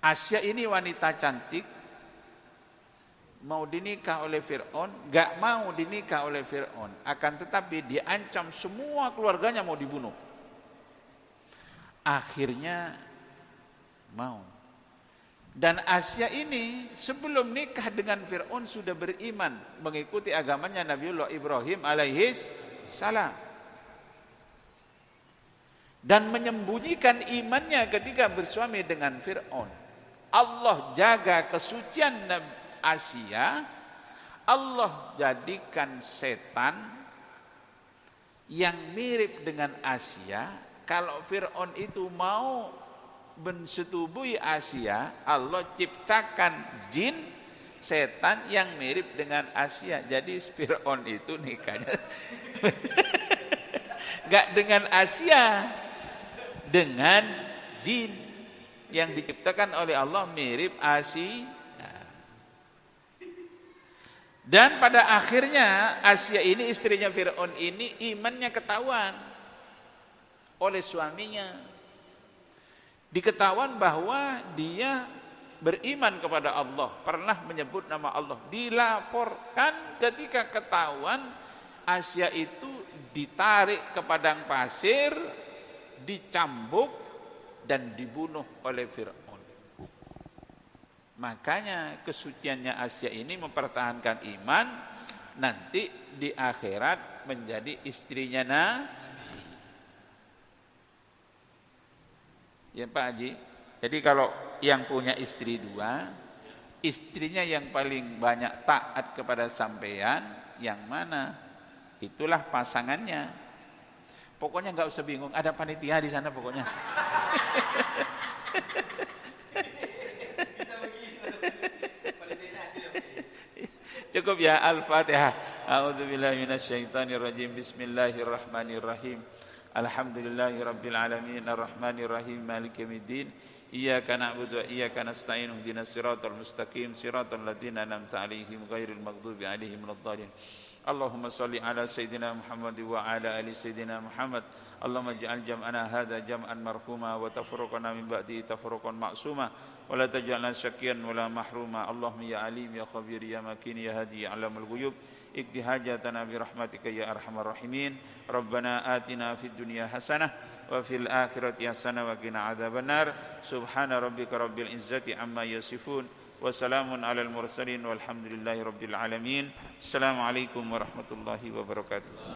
Asia ini wanita cantik, mau dinikah oleh Fir'aun, gak mau dinikah oleh Fir'aun, akan tetapi diancam semua keluarganya mau dibunuh. Akhirnya mau. Dan Asia ini sebelum nikah dengan Fir'aun sudah beriman, mengikuti agamanya Nabiullah Ibrahim alaihis salam. Dan menyembunyikan imannya ketika bersuami dengan Fir'aun. Allah jaga kesucian Asia, Allah jadikan setan yang mirip dengan Asia. Kalau Fir'aun itu mau mensetubui Asia, Allah ciptakan jin setan yang mirip dengan Asia. Jadi Fir'aun itu nikahnya enggak dengan Asia, dengan jin yang diciptakan oleh Allah mirip Asia. Dan pada akhirnya Asia ini, istrinya Fir'aun ini, imannya ketahuan oleh suaminya. Diketahuan bahwa dia beriman kepada Allah, pernah menyebut nama Allah. Dilaporkan ketika ketahuan, Asia itu ditarik ke padang pasir, dicambuk dan dibunuh oleh Fir'aun. Makanya kesuciannya Asia ini mempertahankan iman, nanti di akhirat menjadi istrinya Nabi. Ya Pak Haji. Jadi kalau yang punya istri 2, istrinya yang paling banyak taat kepada sampean, yang mana? Itulah pasangannya. Pokoknya nggak usah bingung, ada panitia di sana pokoknya. Cukup ya. Al-Fatihah. A'udzubillahi minasyaitonirrajim. Bismillahirrahmanirrahim. Alhamdulillahirabbil alamin arrahmanirrahim maliki yaumiddin. Iyyaka na'budu wa iyyaka nasta'in. Ihdinas siratal mustaqim siratal ladzina an'amta 'alaihim ghairil maghdubi 'alaihim waladdallin. Allahumma shalli ala sayyidina Muhammad wa ala ali sayyidina Muhammad. Allahumma ij'al jam'ana hadza jam'an marhuma wa tafruqana min ba'di tafruqan ma'suma. ولا تجعلنا شقيا ولا محروما. اللهم يا عليم يا خبير يا مكين يا هادي يا علام الغيوب اقض حاجاتنا برحمتك يا ارحم الراحمين. ربنا آتنا في الدنيا حسنة وفي الآخرة حسنة وقنا عذاب النار. سبحان ربك رب العزة عما يصفون وسلام على المرسلين والحمد لله رب العالمين. السلام عليكم ورحمة الله وبركاته.